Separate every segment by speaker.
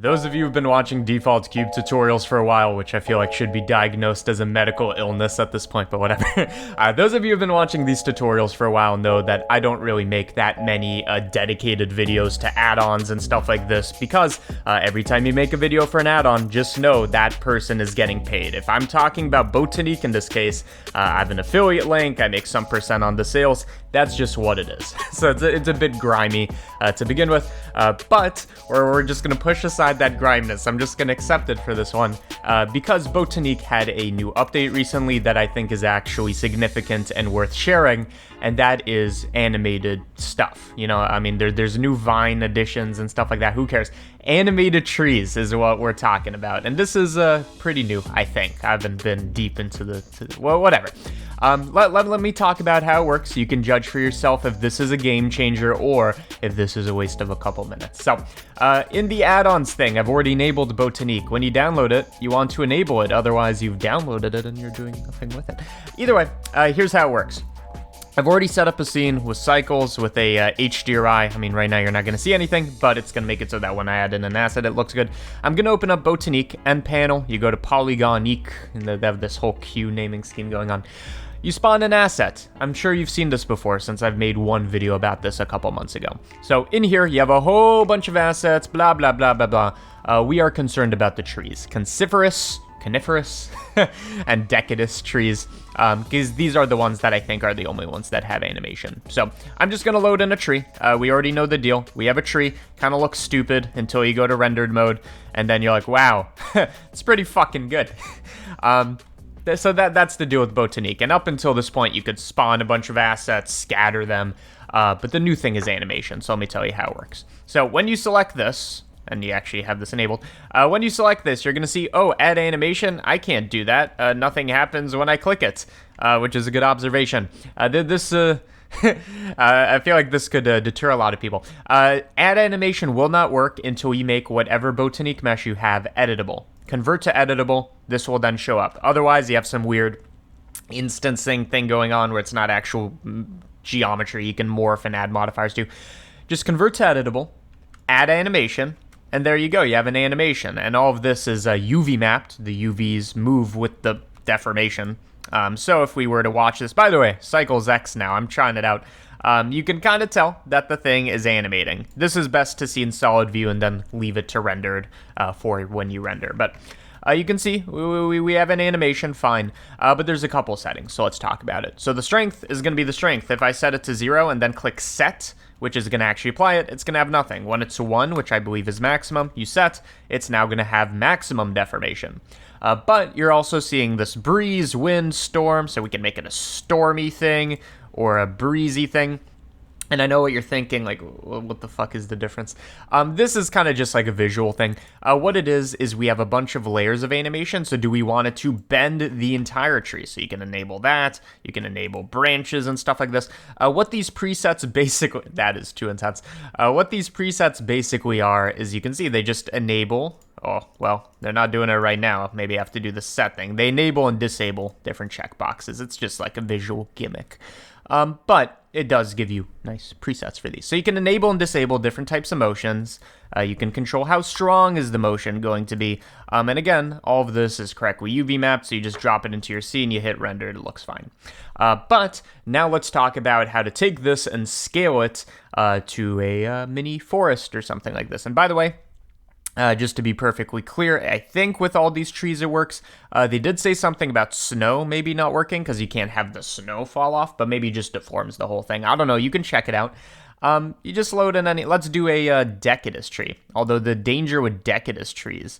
Speaker 1: Those of you who've been watching Default Cube tutorials for a while, which I feel like should be diagnosed as a medical illness at this point, but whatever. Those of you who've been watching these tutorials for a while know that I don't really make that many dedicated videos to add-ons and stuff like this, because every time you make a video for an add-on, just know that person is getting paid. If I'm talking about Botanique in this case, I have an affiliate link, I make some percent on the sales, that's just what it is. So it's a bit grimy to begin with, but we're just gonna push aside that griminess. I'm just gonna accept it for this one, because Botanique had a new update recently that I think is actually significant and worth sharing, and that is animated stuff. You know, I mean, there's new Vine additions and stuff like that. Who cares? Animated trees is what we're talking about, and this is pretty new, I think. I haven't been deep into well, whatever. Let me talk about how it works so you can judge for yourself if this is a game changer or if this is a waste of a couple minutes. So, in the add-ons thing, I've already enabled Botanique. When you download it, you want to enable it, otherwise you've downloaded it and you're doing nothing with it. Either way, here's how it works. I've already set up a scene with cycles with a HDRI. I mean, right now you're not going to see anything, but it's going to make it so that when I add in an asset, it looks good. I'm going to open up Botanique end panel. You go to Polygonique, and they have this whole Q naming scheme going on. You spawn an asset. I'm sure you've seen this before since I've made one video about this a couple months ago. So in here, you have a whole bunch of assets, blah, blah, blah, blah, blah. We are concerned about the trees. Coniferous, and Decadus trees, because these are the ones that I think are the only ones that have animation. So I'm just going to load in a tree. We already know the deal. We have a tree. Kind of looks stupid until you go to rendered mode, and then you're like, wow, it's pretty fucking good. So that's the deal with Botanique. And up until this point, you could spawn a bunch of assets, scatter them, but the new thing is animation. So let me tell you how it works. So when you select this, and you actually have this enabled, when you select this, you're going to see, oh, add animation. I can't do that. Nothing happens when I click it, which is a good observation. I feel like this could deter a lot of people. Add animation will not work until you make whatever Botanique mesh you have editable. Convert to editable, this will then show up. Otherwise, you have some weird instancing thing going on where it's not actual geometry you can morph and add modifiers to. Just convert to editable, add animation, and there you go, you have an animation. And all of this is UV mapped. The UVs move with the deformation. So if we were to watch this, by the way, Cycles X now, I'm trying it out. You can kind of tell that the thing is animating. This is best to see in solid view and then leave it to rendered for when you render. But you can see we have an animation, fine. But there's a couple settings, so let's talk about it. So the strength is going to be the strength. If I set it to 0 and then click set, which is going to actually apply it, it's going to have nothing. When it's 1, which I believe is maximum, you set, it's now going to have maximum deformation. But you're also seeing this breeze, wind, storm, so we can make it a stormy thing or a breezy thing. And I know what you're thinking, like, what the fuck is the difference? This is kind of just like a visual thing. What it is we have a bunch of layers of animation, so do we want it to bend the entire tree? So you can enable that, you can enable branches and stuff like this. What these presets basically, that is too intense. What these presets basically are is you can see they just enable, oh, well, they're not doing it right now. Maybe I have to do the set thing. They enable and disable different checkboxes. It's just like a visual gimmick. But it does give you nice presets for these. So you can enable and disable different types of motions. You can control how strong is the motion going to be. And again, all of this is correctly UV mapped, so you just drop it into your scene, you hit render, it looks fine. But now let's talk about how to take this and scale it to a mini forest or something like this. And by the way, just to be perfectly clear, I think with all these trees it works. They did say something about snow maybe not working because you can't have the snow fall off, but maybe just deforms the whole thing. I don't know. You can check it out. You just load in any... Let's do a Decadus tree. Although the danger with Decadus trees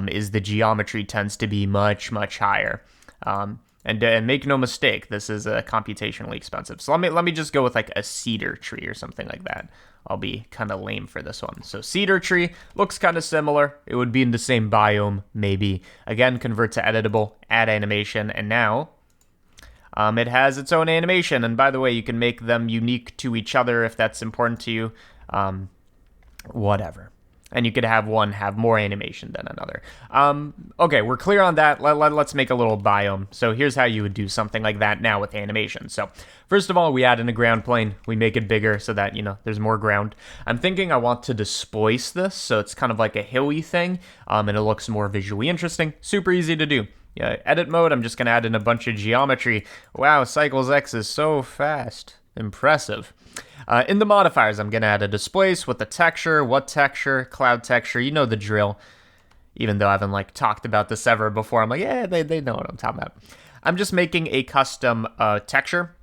Speaker 1: is the geometry tends to be much, much higher. And make no mistake, this is computationally expensive. So let me just go with like a cedar tree or something like that. I'll be kind of lame for this one. So cedar tree looks kind of similar. It would be in the same biome, maybe. Again, convert to editable, add animation, and now it has its own animation. And by the way, you can make them unique to each other if that's important to you. Whatever. and you could have one have more animation than another. Okay, we're clear on that. Let's make a little biome. So here's how you would do something like that now with animation. So first of all, we add in a ground plane. We make it bigger so that, there's more ground. I'm thinking I want to displace this, so it's kind of like a hilly thing, and it looks more visually interesting. Super easy to do. Yeah, edit mode, I'm just going to add in a bunch of geometry. Wow, Cycles X is so fast. Impressive. In the modifiers, I'm going to add a displace with the texture, what texture, cloud texture, you know the drill. Even though I haven't talked about this ever before, I'm like, yeah, they know what I'm talking about. I'm just making a custom texture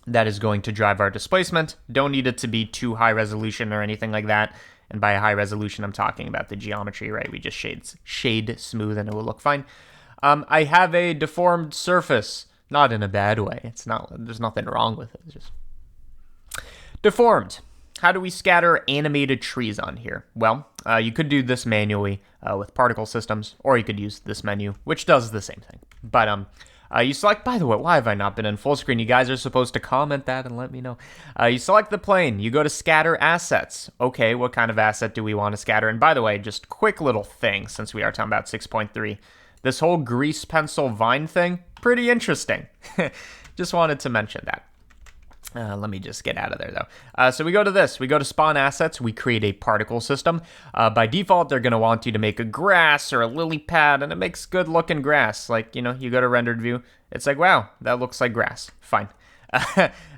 Speaker 1: that is going to drive our displacement. Don't need it to be too high resolution or anything like that. And by high resolution, I'm talking about the geometry, right? We just shade smooth and it will look fine. I have a deformed surface, not in a bad way. There's nothing wrong with it. It's just deformed. How do we scatter animated trees on here? Well, you could do this manually with particle systems, or you could use this menu, which does the same thing. But you select, by the way, why have I not been in full screen? You guys are supposed to comment that and let me know. You select the plane. You go to scatter assets. Okay, what kind of asset do we want to scatter? And by the way, just quick little thing, since we are talking about 6.3. This whole grease pencil vine thing, pretty interesting. Just wanted to mention that. Let me just get out of there, though. So we go to this. We go to spawn assets. We create a particle system. By default, they're going to want you to make a grass or a lily pad, and it makes good-looking grass. You go to rendered view. It's like, wow, that looks like grass. Fine.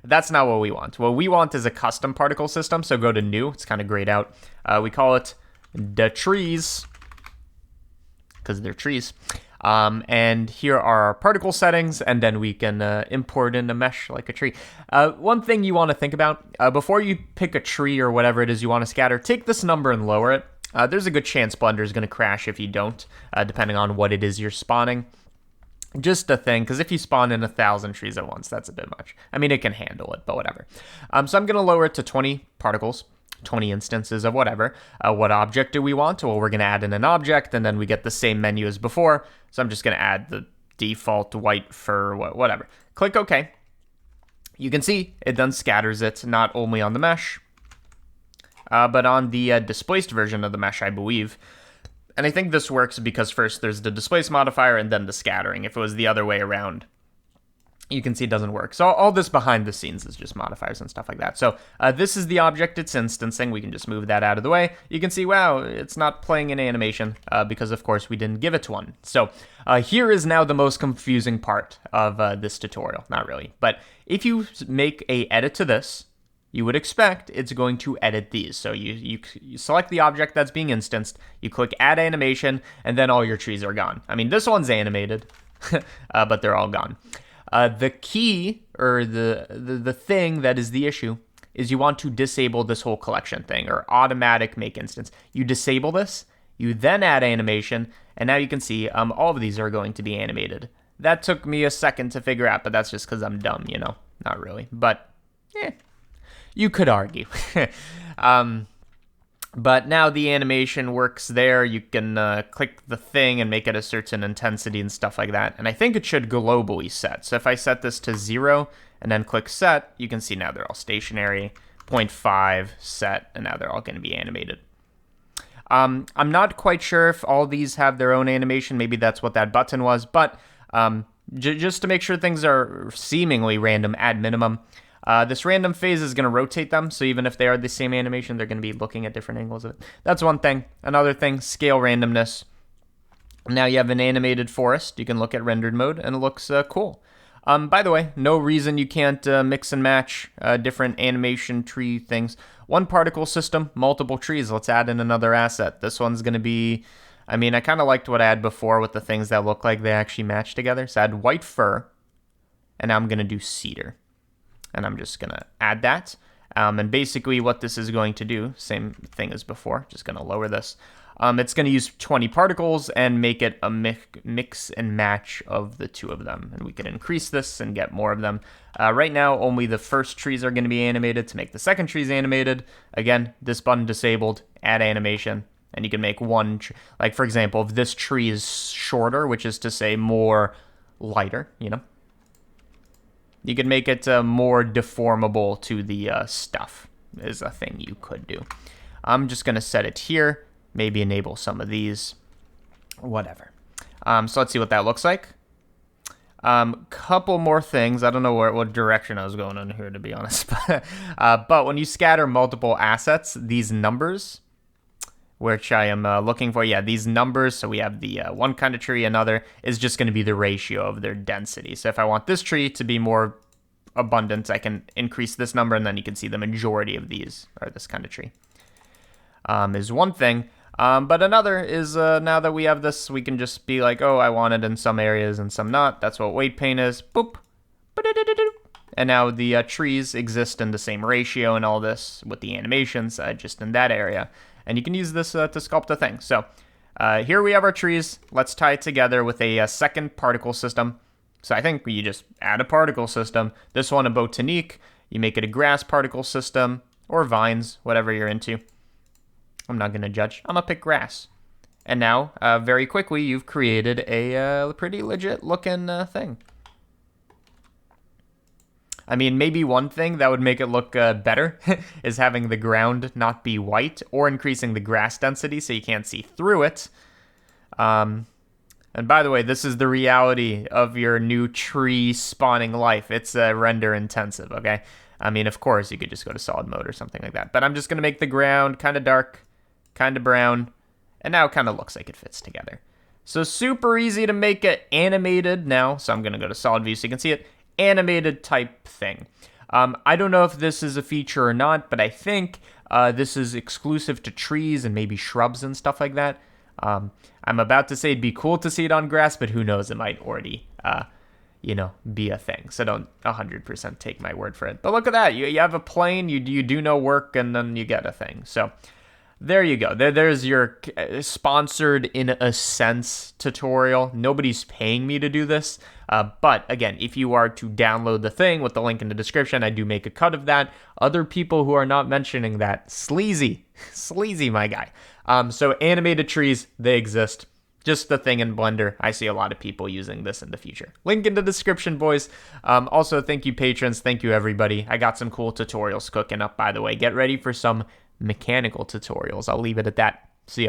Speaker 1: That's not what we want. What we want is a custom particle system, so go to new. It's kind of grayed out. We call it the trees, because they're trees. And here are our particle settings, and then we can import in a mesh like a tree. One thing you want to think about, before you pick a tree or whatever it is you want to scatter, take this number and lower it. There's a good chance Blender is going to crash if you don't, depending on what it is you're spawning. Just a thing, because if you spawn in 1,000 trees at once, that's a bit much. I mean, it can handle it, but whatever. So I'm going to lower it to 20 particles. 20 instances of whatever. What object do we want? Well, we're going to add in an object, and then we get the same menu as before. So I'm just going to add the default white fur, whatever. Click OK. You can see it then scatters it not only on the mesh, but on the displaced version of the mesh, I believe. And I think this works because first there's the displace modifier and then the scattering. If it was the other way around, you can see it doesn't work. So all this behind the scenes is just modifiers and stuff like that. So this is the object it's instancing. We can just move that out of the way. You can see, wow, it's not playing an animation because, of course, we didn't give it one. So here is now the most confusing part of this tutorial. Not really. But if you make a edit to this, you would expect it's going to edit these. So you select the object that's being instanced, you click add animation, and then all your trees are gone. I mean, this one's animated, but they're all gone. The key, or the thing that is the issue, is you want to disable this whole collection thing, or automatic make instance. You disable this, you then add animation, and now you can see all of these are going to be animated. That took me a second to figure out, but that's just because I'm dumb, Not really, but you could argue. But now the animation works there. You can click the thing and make it a certain intensity and stuff like that. And I think it should globally set. So if I set this to 0 and then click set, you can see now they're all stationary. 0.5 set, and now they're all going to be animated. I'm not quite sure if all these have their own animation. Maybe that's what that button was. But just to make sure things are seemingly random at minimum, this random phase is going to rotate them, so even if they are the same animation, they're going to be looking at different angles of it. That's one thing. Another thing, scale randomness. Now you have an animated forest. You can look at rendered mode, and it looks cool. By the way, no reason you can't mix and match different animation tree things. One particle system, multiple trees. Let's add in another asset. This one's going to be... I mean, I kind of liked what I had before with the things that look like they actually match together. So I had white fir, and now I'm going to do cedar. And I'm just going to add that. And basically what this is going to do, same thing as before, just going to lower this. It's going to use 20 particles and make it a mix and match of the two of them. And we can increase this and get more of them. Right now, only the first trees are going to be animated. To make the second trees animated, again, this button disabled, add animation. And you can make one, like for example, if this tree is shorter, which is to say more lighter, you can make it more deformable to the stuff, is a thing you could do. I'm just going to set it here. maybe enable some of these, whatever. So let's see what that looks like. Couple more things. I don't know what direction I was going in here, to be honest. But when you scatter multiple assets, these numbers, which I am looking for, these numbers, so we have the one kind of tree, another, is just going to be the ratio of their density. So if I want this tree to be more abundant, I can increase this number, and then you can see the majority of these are this kind of tree. Is one thing. But another is now that we have this, we can just be like, oh, I want it in some areas and some not. That's what weight paint is. Boop. And now the trees exist in the same ratio and all this with the animations just in that area. And you can use this to sculpt a thing. So here we have our trees. Let's tie it together with a second particle system. So I think you just add a particle system. This one a Botanique. You make it a grass particle system or vines, whatever you're into. I'm not going to judge. I'm going to pick grass. And now, very quickly, you've created a pretty legit looking thing. I mean, maybe one thing that would make it look better is having the ground not be white or increasing the grass density so you can't see through it. And by the way, this is the reality of your new tree spawning life. It's render intensive, okay? I mean, of course, you could just go to solid mode or something like that. But I'm just going to make the ground kind of dark, kind of brown, and now it kind of looks like it fits together. So super easy to make it animated now. So I'm going to go to solid view so you can see it. Animated type thing. I don't know if this is a feature or not, but I think this is exclusive to trees and maybe shrubs and stuff like that. I'm about to say it'd be cool to see it on grass, but who knows, it might already be a thing. So don't 100% take my word for it. But look at that. You have a plane, you do no work, and then you get a thing. So there you go. There's your sponsored, in a sense, tutorial. Nobody's paying me to do this. But again, if you are to download the thing with the link in the description, I do make a cut of that. Other people who are not mentioning that, sleazy, my guy. So animated trees, they exist. Just the thing in Blender. I see a lot of people using this in the future. Link in the description, boys. Also, thank you, patrons. Thank you, everybody. I got some cool tutorials cooking up, by the way. Get ready for some mechanical tutorials. I'll leave it at that. See ya.